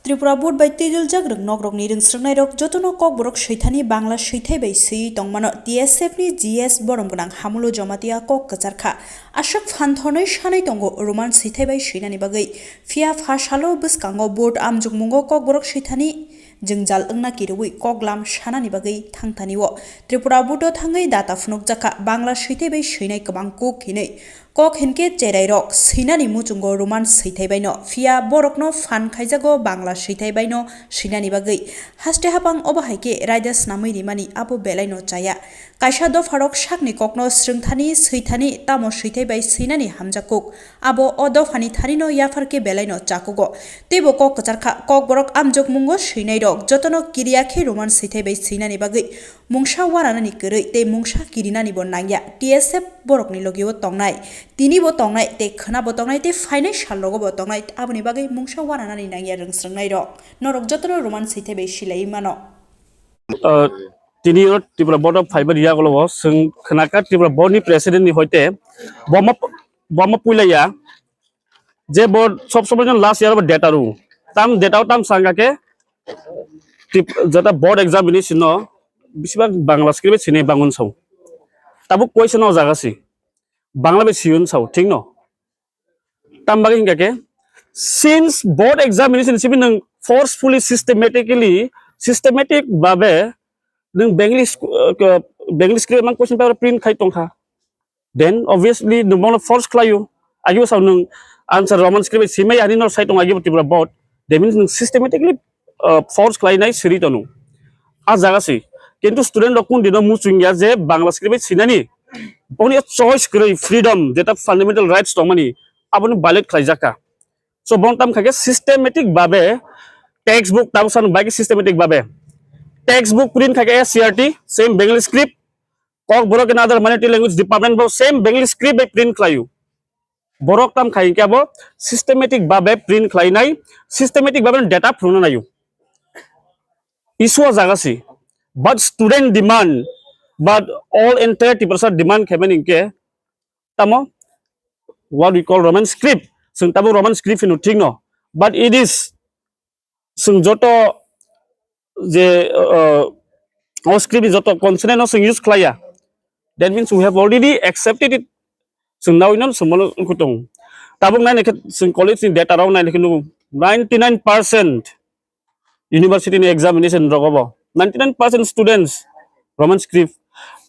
Tripura board by Tijul Jagrang Nogrok Niding Stranairok Jotono Kok Borok Shaitani Bangla Swithai by Si Tongmano TSF ni GS Boromgunang Hamulo Jomatia Kok Kacharka Ashak Fanthonoi Shanai Tongo Roman Swithai by Shinani Bagai Fia Fashalo Bwskango board Amjungmungo Kok Borok Shaitani Jengjal Engna Kirui Koglam Shanani Bagai Tangtaniwo Tripura Budo Tangai Data Funuk Jaka Bangla Swithai by Shinai Kabangko Kine Kok Hinke Jerairok Sinani Mutungo Roman Swithai by no Fia Borokno Fan Kaizago Bangla Swithai by no Shinani Bagai Haste Hapang Obahaike Riders Namiri Mani Abu Belaino Chaya Kaisha do Farok Shakni Kokno Sringthani Swithani Tamo Swithai by Sinani Hamjakuk Abo Odo Fani Tarino Yafarke Belaino Chakugo Tebo Kok Kacharka Kok Borok Amjok Mungo Shinai Jotono Kiriake Roman Swithai by Sinani Bagai Mungsha Waranani Kuri Te Mungsha Kirinani Bonaya TSF Borok ni Logio Tongnai Tini Botongnai Te Khana Botongnai Te Financial Logo Botongnai Abuni Bagai Mungsha Waranani Naya Rungsrangai Norok Jotono Roman Swithai by Shilai Mano Tini Tripura Board of Fiber Yagolo Sung Kanaka Tripura Boni President ni Hoite Bomma Pulaya J board subsubmission last year about data room Tam data tam sangake Jata board examination no Bisibag Bangla script sine bangun sau Tabuk question no zagasi Bangla be siun sau ting no Tam baging kake since board examination sibin forcefully systematic babe nung Bengali script mang question paper print khai tongkha then obviously the amount of force klayu agi sa nung answer Roman script simai ani no site tong agi Tripura board that means systematically force klai nai siri tonu a jaga si kintu student dokun dino mu chungya je Bangla script sinani only a choice krai freedom jeta fundamental rights tongmani aboni ballot klai jaka so bontam khage systematic babe textbook tausan bagi systematic babe textbook print khage CRT same Bengali script Kok borok another minority language department bo same Bengali script by print klayu borok tam khai ke abo systematic babe print khlai nai systematic babe data phuna nayu issue jagasi but student demand but all entire 30% demand khemen ke tamo what we call Roman script sung tabo Roman script inu thing no but it is sung joto je our script is joto consonant no sung use klaya that means we have already accepted it sung now inon sumolo kutong tabong nai sung college in data around 99% university in examination rogobo 99% students Roman script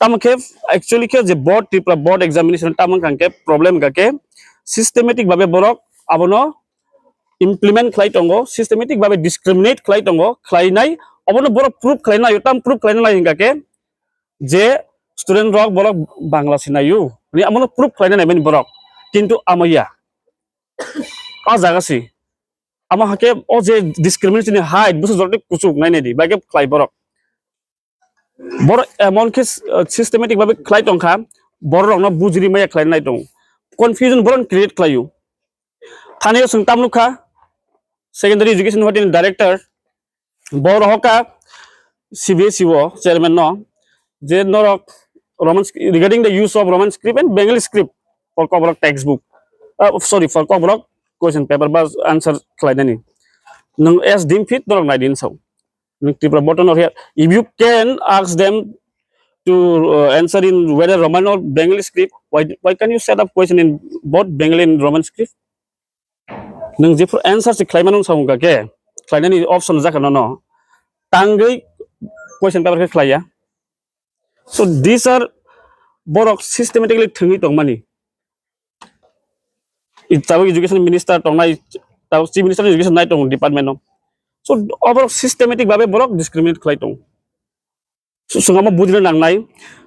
tamake actually ke je board Tripura board examination tamang kangke problem kake systematic babe borok abono implement khlai tongo systematic babe discriminate khlai tongo khlai nai abono borok proof khlai nai tam proof khlai nai hingake je student rok borok Bangla sinayu ni amono proof khlai nai ben borok kintu amaya a jaga si ama hake o je discrimination ni height busu jorte kusuk nai nei di bage khlai borok borok amon ke systematic babe khlai tongkha borok no bujiri maya khlai nai tong confusion boron create khlayu thane sung tamlukha secondary education hotin director bor hoka CBSE wo chairman no je norok Roman regarding the use of Roman script and Bengali script for cover textbook sorry for cover question paper bas answer klaidani nung as dim fit norok naidin so nung Tripura button or here if you can ask them to answer in whether Roman or Bengali script why can you set up question in both Bengali and Roman script nung je for answer si klaimanung saung ka ke klaidani option jaka no tangai question paper ke klaya so these are borok systematically thingi tongmani itabu education minister tongnai tabu chief minister education nai tong department no so overall systematic babe borok discriminate khlai tong so sungama budina nangnai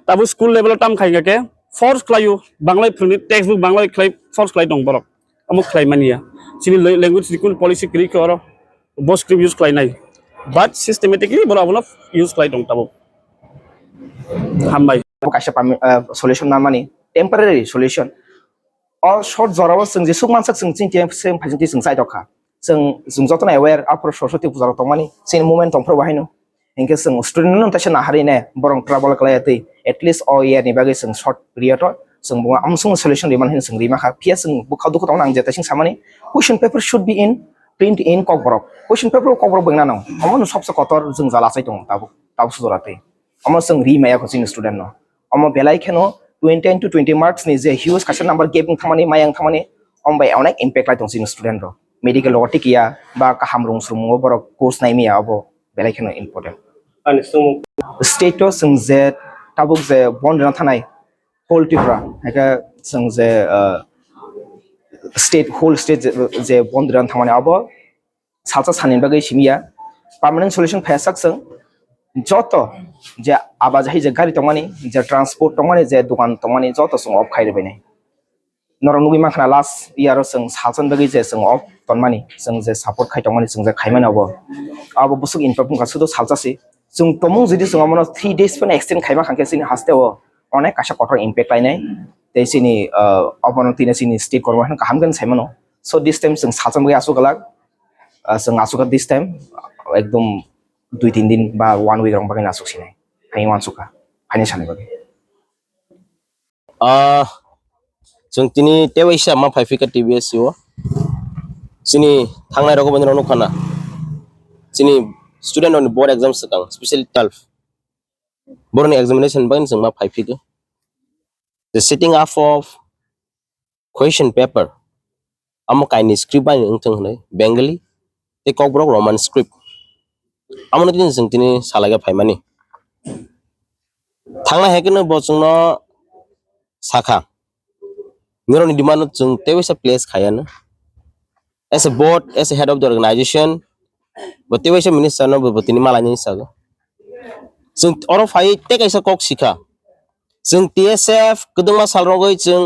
tabu school level tam khai ke force khlayu banglai phuni textbook banglai khlai force khlai tong borok amuk khlai mania chini language school policy kri koro bo script use khlai nai but systematically borok use khlai tong tabu hambai kaisa solution na mani temporary solution all short zorabo sung je sukmansak sung ching sem phajinti sung sai dokha sung joto na aware apro soroswati puja rok tongmani sin moment tong pro bahino engke sung student non tasha na harine borong trouble klayati at least all year ni bagi sung short period sung amsung solution di man hin sung rima kha pia sung bukhau duk tong nang jeta sing samani question paper should be in print in kok borok question paper kok borok bengna no amo no sobse kotor jeng jala sai tong tabu sudorate amo seng ri maya ko sing student no amo belai kheno 20 to 20 marks ni je huge question number giving thamani mayang thamani om bai onek impact lai tong sing student ro medical logic ya ba kaham rung srumo borok course nai mi abo belai kheno important Ani sung status seng je tabuk je bond na thanai whole Tripura haka seng je state whole state je bond ran thamani abo salsa sanin bagai simia permanent solution phasak seng joto je abajahi je gari tongmani je transport tongmani je dukan tongmani joto song off khai rebene norong nugi makhna last year seng salsan bagai je seng off tonmani seng je support khai tongmani seng je khaimani abo busuk inform ka sudo salsa si sung tomung jodi sung amano 3 days pon extend khaima khangke sini hasteo onek kasha kotor impact lainai te sini abono tina sini state korma kaham gan saimano so this time sung salsan bagai asu galak sung asu ka this time ekdom 2-3 दिन बा 1 week rong bagai nasuk sini hai wan suka hani sane bagai जों तिनी तेवाइसा मा फाइफिका TBSE o sini thangnai rok bani rok khana sini student on board exam sakang especially 12 boroni examination ban जों मा फाइफिका the setting up of question paper amo kaini script ban ngthang hnai bengali te kokbrok roman script amon tin जों तिनी salaga phaimani thangna hekeno bo जोंनो sakha nironi demand जों तेवाइसा place khayana as a board as a head of the organization but तेवाइसा minister no bo tini malani saga जों oro phai te kaisa kok sikha जों TSF kedungma salrogoi जों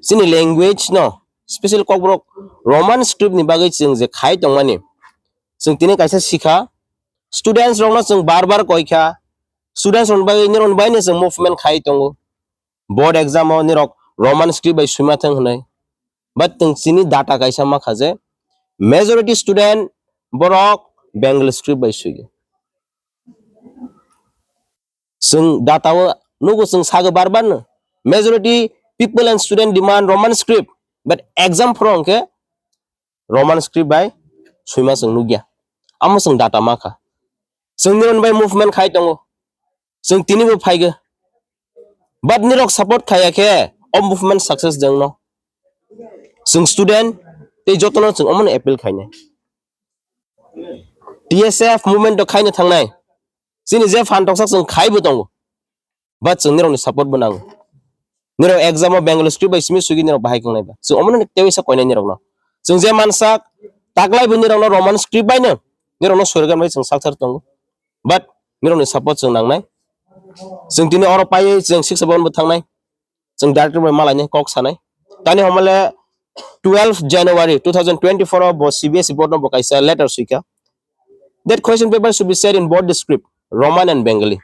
sini language no special kokbrok roman script ni bagai जों je khai tongmani जों tini kaisa sikha students rong no जों bar koikha students on bagai niron bai ne जों movement khai tongo board exam o nirok roman script by suima thang hnai but tung sini data kaisa ma khaje majority student borok bengal script by suige sung data o nugo sung saga barban majority people and student demand roman script but exam from ke roman script by suima sung nugya amo sung data ma kha sung niron by movement khai tongo sung tini bo phaiga but nirok support khaya ke of movement success jeng no sung student te jotono sung amon appeal khaine TSF movement to khaine thangnai sini je fan tok sak sung khai bu tong but sung nirok ni support bunang nirok exam of bengal script by simi sugi nirok bahai kangnai ba sung amon tewi sa koine nirok no sung je mansak taklai bu nirok no roman script by no nirok no surgan bai sung sakthar tong but nirok ni support sung nangnai sung tini oro pai sung 6-7 bu thangnai sung director by malai kok sanai tani homale 12 January 2024 of CBSE board no bokaisa letter suika that question paper should be said in both the script Roman and Bengali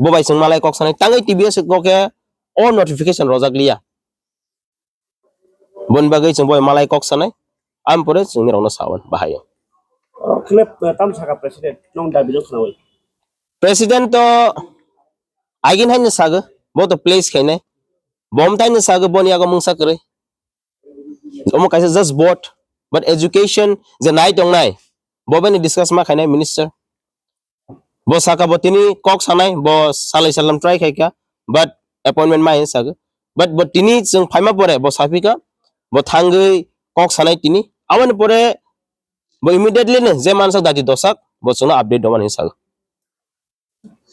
bo bai sung malai kok sanai tangai TBSE ko ke all notification rojak liya bon bagai sung boy malai kok sanai am pore sung ni rongno sawan bahaya klep tam saka president nong da bilo khnawi president to agin hain saga bo to place khaine bom tain saga bon yaga mungsa kare omo kaisa just board but education the night on night bo bani discuss ma khaine minister bo saka bo tini kok sanai bo salai salam try khaika but appointment ma hin saga but bo tini jeng phaima pore bo safika bo thangai kok sanai tini awan pore bo immediately ne je mansak dati dosak bo chuna update doman hin saga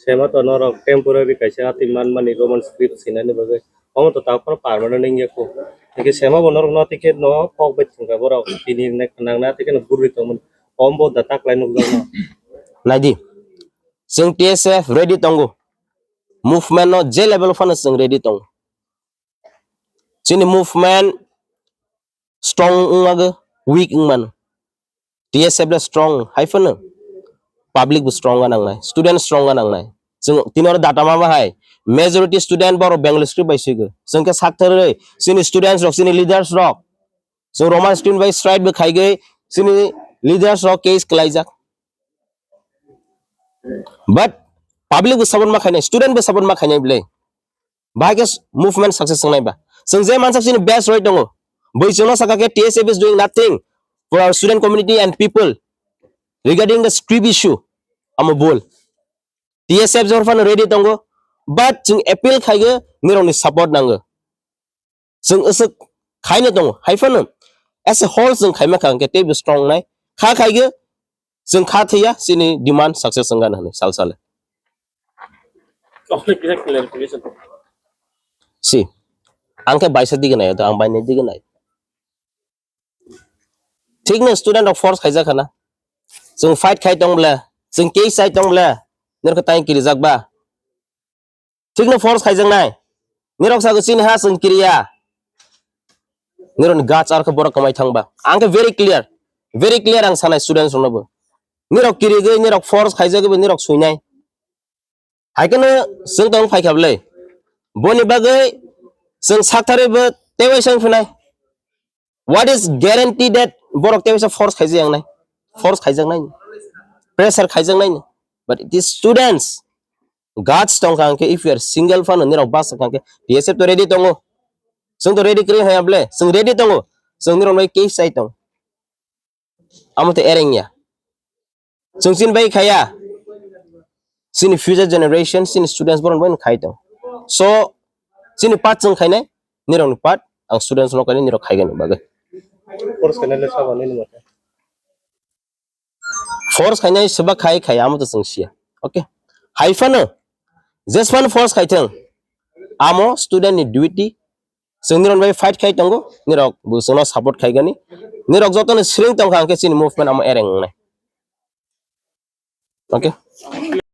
sema to norok temporary kaisa atiman mani roman script sinani bagai omo to ta kon permanent nge ko ke sema bonor no tike no kok bet singka borok tini nek nang na tike no burri to mun ombo data klein no Nadi sing TSF ready tongo movement no je level fan sing ready tong sini movement strong ungaga weak man TSF la strong hyphen public bu strong anang nai student strong anang nai sing tinor data ma hai majority student bor bengal script by sig sing ke sakthar sini students rock sini leaders rock so roman student by stride bu khai gai sini leaders rock case klaijak but public bu sabon ma khainai student bu sabon ma khainai blai bahagia movement success ngai ba sing je mansak sini best right dongo bai jono saka ke TSF is doing nothing for our student community and people regarding the script issue amo bol TSF jorfan ready tongo but jung appeal khaiga nirong ni support nango jung usuk khaina tongo haifan as a whole jung khaima khang ke te strong nai kha khaiga jung kha thaya sini demand success sangan hane sal sal clarification. see angke baisa diganai to ang baine diganai ठीक न student of force खाइजा खाना जों fight खाइ दंब्ला जों के साइ दंब्ला नरख ताइ किरि जागबा ठीक न फोर्स खाइजों नाय निरक सागो सिन हा जों किरिया निरन गाच आरख बर कमाइ थांबा आंके वेरी क्लियर आं सानाय स्टूडेंट्स रनबो निरक किरिगै निरक फोर्स खाइजागबो निरक सुइनाय हाइकनो जों दं फाइखाबलै बनि बागै जों साथारैबो तेवैसन फुनाय what is guarantee that borok tewisa force khaijang nai force khaijang nai pressure khaijang nai but it is students guards tong kangke if you are single fan nirok bas kangke TSF to ready tongo sung to ready kri hayable sung ready tongo sung nirok mai case sai tong amote ereng ya sung sin bai khaya sin future generation sin students boron boin khai tong so sin part sung khainai nirok ni part ang students no kani nirok khaigan bagai Force kanale saban ni mata. force खाइनाय सबा खाइ खायाम तो संसिया okay हाइफानो जेसफान force खाइथों आमो student नि duty जोंनिरन bye fight खाइ तंगो निरक बुसनो support खाइगानि निरक जतन string तंग खांके सिन movement आमो एरेंग okay